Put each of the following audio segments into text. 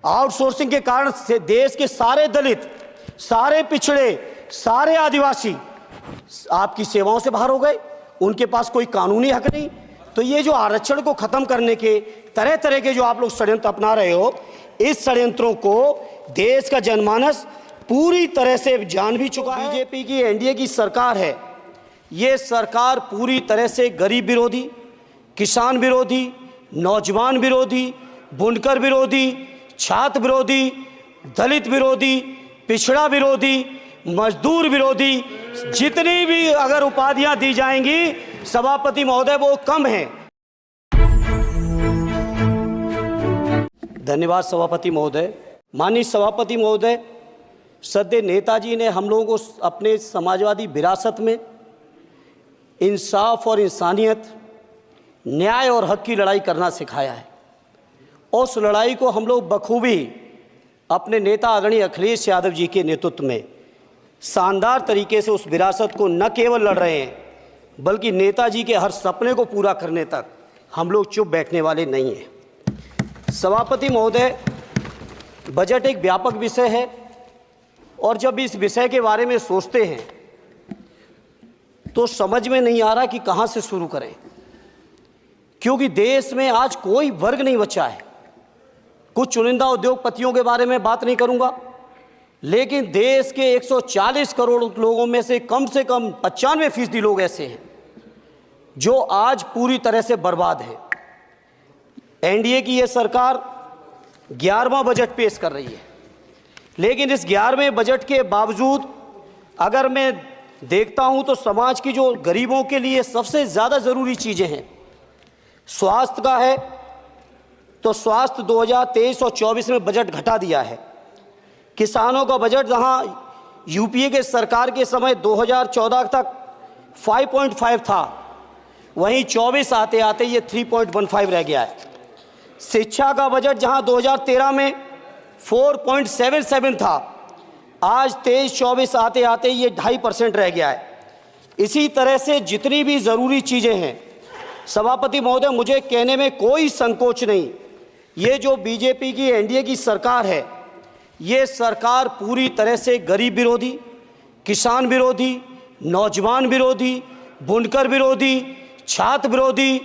Outsourcing के कारण से देश के सारे दलित, सारे पिछड़े, सारे आदिवासी आपकी सेवाओं से बाहर हो गए। उनके पास कोई कानूनी हक नहीं। तो ये जो आरक्षण को खत्म करने के तरह तरह के जो आप लोग षड्यंत्र अपना रहे हो, इस षड्यंत्रों को देश का जनमानस पूरी तरह से जान भी चुका है। बीजेपी की एनडीए की सरकार है, ये सरकार पूरी तरह से गरीब विरोधी, किसान विरोधी, नौजवान विरोधी, बुनकर विरोधी, छात्र विरोधी, दलित विरोधी, पिछड़ा विरोधी, मजदूर विरोधी, जितनी भी अगर उपाधियां दी जाएंगी सभापति महोदय वो कम हैं। धन्यवाद सभापति महोदय। माननीय सभापति महोदय, सद्य नेताजी ने हम लोगों को अपने समाजवादी विरासत में इंसाफ और इंसानियत, न्याय और हक की लड़ाई करना सिखाया है। उस लड़ाई को हम लोग बखूबी अपने नेता आदरणीय अखिलेश यादव जी के नेतृत्व में शानदार तरीके से उस विरासत को न केवल लड़ रहे हैं, बल्कि नेताजी के हर सपने को पूरा करने तक हम लोग चुप बैठने वाले नहीं हैं। सभापति महोदय, बजट एक व्यापक विषय है और जब इस विषय के बारे में सोचते हैं तो समझ में नहीं आ रहा कि कहाँ से शुरू करें, क्योंकि देश में आज कोई वर्ग नहीं बचा है। कुछ चुनिंदा उद्योगपतियों के बारे में बात नहीं करूंगा, लेकिन देश के 140 करोड़ लोगों में से कम 95% लोग ऐसे हैं जो आज पूरी तरह से बर्बाद है। एनडीए की ये सरकार 11वां बजट पेश कर रही है, लेकिन इस 11वें बजट के बावजूद अगर मैं देखता हूं तो समाज की जो गरीबों के लिए सबसे ज़्यादा ज़रूरी चीज़ें हैं, स्वास्थ्य का है तो स्वास्थ्य 2023 और 24 में बजट घटा दिया है। किसानों का बजट जहां यूपीए के सरकार के समय 2014 तक 5.5 था, वहीं 24 आते आते ये 3.15 रह गया है। शिक्षा का बजट जहां 2013 में 4.77 था, आज 23-24 आते आते ये 2.5% रह गया है। इसी तरह से जितनी भी ज़रूरी चीज़ें हैं सभापति महोदय, मुझे कहने में कोई संकोच नहीं, ये जो बीजेपी की एनडीए की सरकार है, ये सरकार पूरी तरह से गरीब विरोधी, किसान विरोधी, नौजवान विरोधी, बुनकर विरोधी, छात्र विरोधी,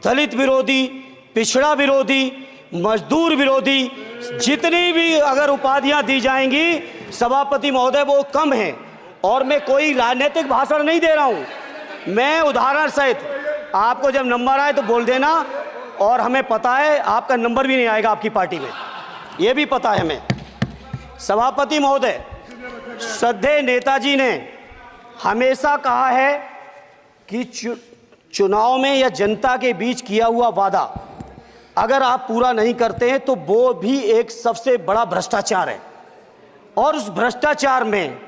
दलित विरोधी, पिछड़ा विरोधी, मजदूर विरोधी, जितनी भी अगर उपाधियां दी जाएंगी सभापति महोदय वो कम हैं। और मैं कोई राजनीतिक भाषण नहीं दे रहा हूं, मैं उदाहरण सहित आपको जब नंबर आए तो बोल देना, और हमें पता है आपका नंबर भी नहीं आएगा आपकी पार्टी में, ये भी पता है हमें। सभापति महोदय, श्रद्धेय नेताजी ने हमेशा कहा है कि चुनाव में या जनता के बीच किया हुआ वादा अगर आप पूरा नहीं करते हैं तो वो भी एक सबसे बड़ा भ्रष्टाचार है, और उस भ्रष्टाचार में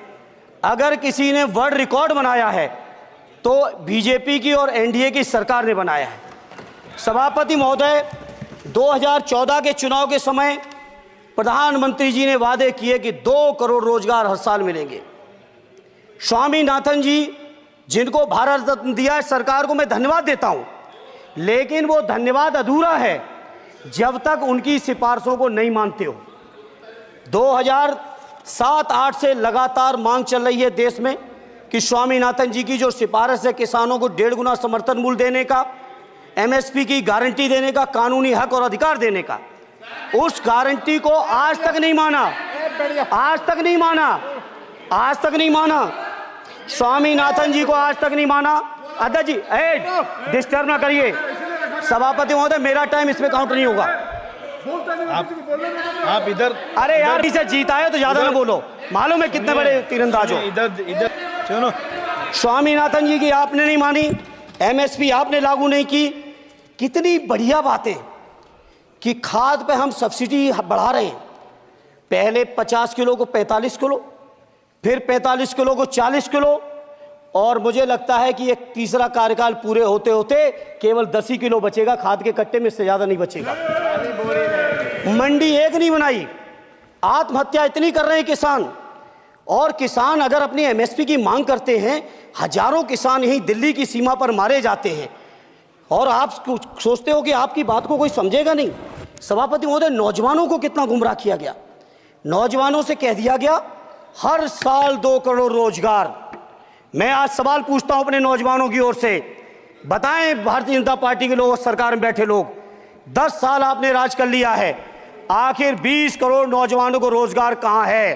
अगर किसी ने वर्ल्ड रिकॉर्ड बनाया है तो बीजेपी की और एनडीए की सरकार ने बनाया है। सभापति महोदय, 2014 के चुनाव के समय प्रधानमंत्री जी ने वादे किए कि 2 करोड़ रोजगार हर साल मिलेंगे। स्वामीनाथन जी, जिनको भारत रत्न दिया है, सरकार को मैं धन्यवाद देता हूं, लेकिन वो धन्यवाद अधूरा है जब तक उनकी सिफारिशों को नहीं मानते हो। 2007-8 से लगातार मांग चल रही है देश में कि स्वामीनाथन जी की जो सिफारिश है किसानों को 1.5 गुना समर्थन मूल्य देने का, एमएसपी की गारंटी देने का, कानूनी हक और अधिकार देने का, उस गारंटी को आज तक नहीं माना, आज तक नहीं माना, आज तक नहीं माना। स्वामीनाथन जी को आज तक नहीं माना। अध्यक्ष जी, डिस्टर्ब ना करिए। सभापति महोदय, मेरा टाइम इसमें काउंट नहीं होगा। आप इधर, अरे यार, इसे जीता है तो ज्यादा ना बोलो, मालूम है कितने बड़े तीरंदाज हो। इधर सुनो, स्वामीनाथन जी की आपने नहीं मानी, एमएसपी आपने लागू नहीं की। कितनी बढ़िया बातें कि खाद पे हम सब्सिडी बढ़ा रहे हैं, पहले 50 किलो को 45 किलो, फिर 45 किलो को 40 किलो, और मुझे लगता है कि एक तीसरा कार्यकाल पूरे होते होते केवल 10 ही किलो बचेगा खाद के कट्टे में, इससे ज़्यादा नहीं बचेगा। मंडी एक नहीं बनाई, आत्महत्या इतनी कर रहे हैं किसान, और किसान अगर अपनी एमएसपी की मांग करते हैं, हजारों किसान यहीं दिल्ली की सीमा पर मारे जाते हैं, और आप सोचते हो कि आपकी बात को कोई समझेगा नहीं। सभापति महोदय, नौजवानों को कितना गुमराह किया गया। नौजवानों से कह दिया गया हर साल 2 करोड़ रोजगार। मैं आज सवाल पूछता हूं अपने नौजवानों की ओर से, बताएं भारतीय जनता पार्टी के लोग, सरकार में बैठे लोग, 10 साल आपने राज कर लिया है, आखिर 20 करोड़ नौजवानों को रोजगार कहां है?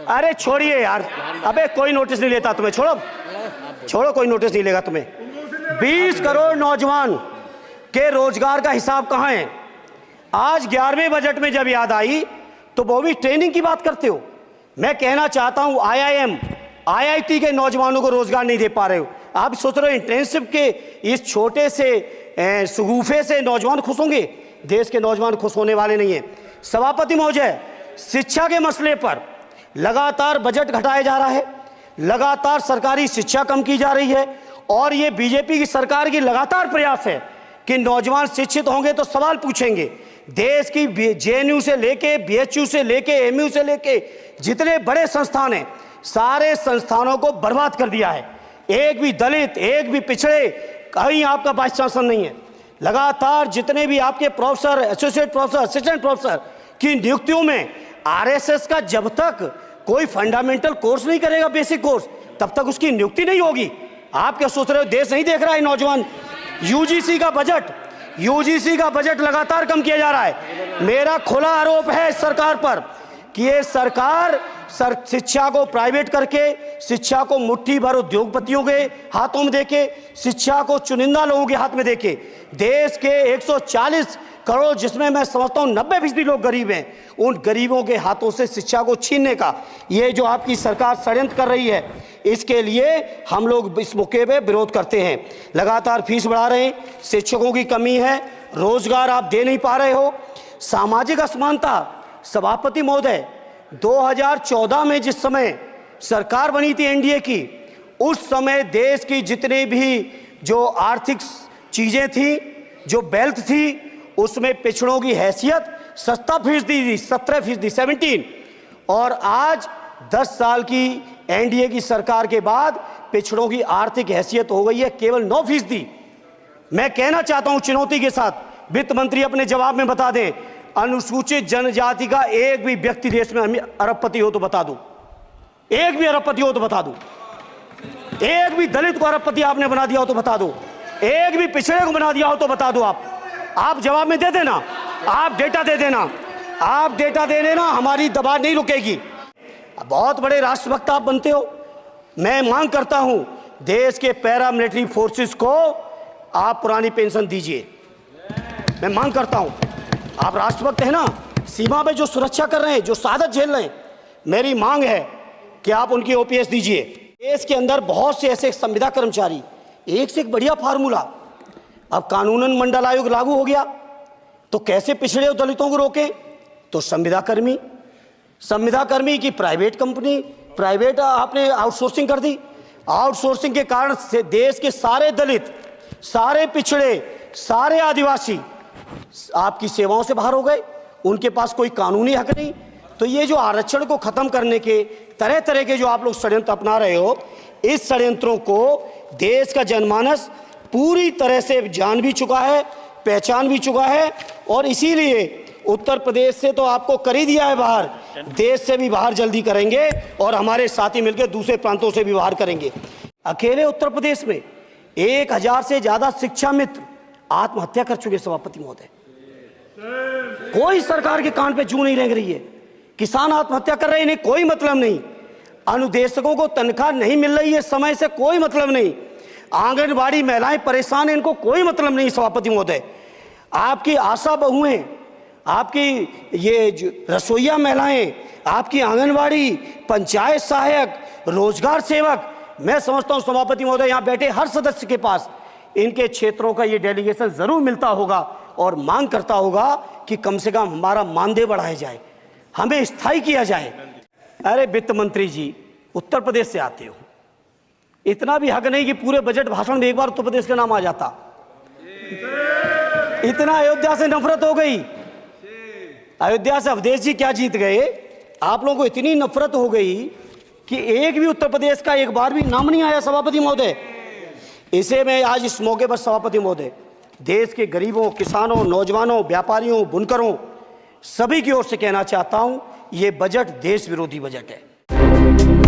अरे छोड़िए यार, अबे कोई नोटिस नहीं लेता तुम्हें, छोड़ो कोई नोटिस नहीं लेगा तुम्हें। 20 करोड़ नौजवान के रोजगार का हिसाब कहां है? आज 11वें बजट में जब याद आई तो वो भी ट्रेनिंग की बात करते हो। मैं कहना चाहता हूं IIM, IIT के नौजवानों को रोजगार नहीं दे पा रहे हो। आप सोच रहे हो इंटर्नशिप के इस छोटे से शगुफे से नौजवान खुश होंगे? देश के नौजवान खुश होने वाले नहीं है। सभापति महोदय, शिक्षा के मसले पर लगातार बजट घटाया जा रहा है, लगातार सरकारी शिक्षा कम की जा रही है, और ये बीजेपी की सरकार की लगातार प्रयास है कि नौजवान शिक्षित होंगे तो सवाल पूछेंगे। देश की JNU से लेके BHU से लेके MU से लेके जितने बड़े संस्थान हैं, सारे संस्थानों को बर्बाद कर दिया है। एक भी दलित, एक भी पिछड़े, कहीं आपका वाइस चांसलर नहीं है। लगातार जितने भी आपके professor, associate professor, assistant professor की नियुक्तियों में RSS का जब तक कोई फंडामेंटल कोर्स नहीं करेगा, बेसिक कोर्स, तब तक उसकी नियुक्ति नहीं होगी। आप क्या सोच रहे हो देश नहीं देख रहा है नौजवान? UGC का बजट लगातार कम किया जा रहा है। मेरा खुला आरोप है इस सरकार पर कि ये सरकार शिक्षा को प्राइवेट करके, शिक्षा को मुट्ठी भर उद्योगपतियों के हाथों में देके, शिक्षा को चुनिंदा लोगों के हाथ में देके, देश के 140 करोड़, जिसमें मैं समझता हूं 90% लोग गरीब हैं, उन गरीबों के हाथों से शिक्षा को छीनने का ये जो आपकी सरकार षड्यंत्र कर रही है, इसके लिए हम लोग इस मौके पे विरोध करते हैं। लगातार फीस बढ़ा रहे हैं, शिक्षकों की कमी है, रोजगार आप दे नहीं पा रहे हो, सामाजिक असमानता। सभापति महोदय, 2014 में जिस समय सरकार बनी थी NDA की, उस समय देश की जितने भी जो आर्थिक चीजें थी, जो वेल्थ थी, उसमें पिछड़ों की हैसियत 17% थी, 17%, और आज 10 साल की NDA की सरकार के बाद पिछड़ों की आर्थिक हैसियत हो गई है केवल 9%। मैं कहना चाहता हूं चुनौती के साथ, वित्त मंत्री अपने जवाब में बता दें, अनुसूचित जनजाति का एक भी व्यक्ति देश में अरबपति हो तो बता दो, एक भी अरबपति हो तो बता दो, एक भी दलित को अरबपति आपने बना दिया हो तो बता दो, एक भी पिछड़े को बना दिया हो तो बता दो। आप जवाब में दे देना, आप डेटा दे देना, आप डेटा दे देना, हमारी दबाव नहीं रुकेगी। बहुत बड़े राष्ट्रभक्त आप बनते हो। मैं मांग करता हूं देश के पैरामिलिट्री फोर्सेस को आप पुरानी पेंशन दीजिए। मैं मांग करता हूं, आप राष्ट्रभक्त हैं ना, सीमा पे जो सुरक्षा कर रहे हैं, जो शहादत झेल रहे हैं, मेरी मांग है कि आप उनकी OPS दीजिए। देश के अंदर बहुत से ऐसे संविदा कर्मचारी, एक से एक बढ़िया फार्मूला। अब कानूनन मंडल आयोग लागू हो गया तो कैसे पिछड़े और दलितों को रोकें? तो संविदा कर्मी की प्राइवेट कंपनी, प्राइवेट आपने आउटसोर्सिंग कर दी। आउटसोर्सिंग के कारण से देश के सारे दलित, सारे पिछड़े, सारे आदिवासी आपकी सेवाओं से बाहर हो गए, उनके पास कोई कानूनी हक नहीं। तो ये जो आरक्षण को खत्म करने के तरह तरह के जो आप लोग षड्यंत्र अपना रहे हो, इस षड्यंत्रों को देश का जनमानस पूरी तरह से जान भी चुका है, पहचान भी चुका है, और इसीलिए उत्तर प्रदेश से तो आपको कर ही दिया है बाहर, देश से भी बाहर जल्दी करेंगे, और हमारे साथी मिलकर दूसरे प्रांतों से भी बाहर करेंगे। अकेले उत्तर प्रदेश में 1000 से ज्यादा शिक्षा मित्र आत्महत्या कर चुके। सभापति महोदय, कोई सरकार के कान पे जू नहीं रेंग रही है। किसान आत्महत्या कर रहे हैं, इन्हें कोई मतलब नहीं। अनुदेशकों को तनख्वाह नहीं मिल रही है समय से, कोई मतलब नहीं। आंगनबाड़ी महिलाएं परेशान हैं, इनको कोई मतलब नहीं। सभापति महोदय, आपकी आशा बहुएं, आपकी ये रसोईया महिलाएं, आपकी आंगनबाड़ी, पंचायत सहायक, रोजगार सेवक, मैं समझता हूं सभापति महोदय यहाँ बैठे हर सदस्य के पास इनके क्षेत्रों का ये डेलीगेशन जरूर मिलता होगा और मांग करता होगा कि कम से कम हमारा मानदेय बढ़ाया जाए, हमें स्थायी किया जाए। अरे वित्त मंत्री जी, उत्तर प्रदेश से आते हो, इतना भी हक नहीं कि पूरे बजट भाषण में एक बार उत्तर प्रदेश का नाम आ जाता। इतना अयोध्या से नफरत हो गई, अयोध्या से अवधेश जी क्या जीत गए, आप लोगों को इतनी नफरत हो गई कि एक भी उत्तर प्रदेश का एक बार भी नाम नहीं आया। सभापति महोदय, इसे मैं आज इस मौके पर सभापति महोदय देश के गरीबों, किसानों, नौजवानों, व्यापारियों, बुनकरों सभी की ओर से कहना चाहता हूं, ये बजट देश विरोधी बजट है।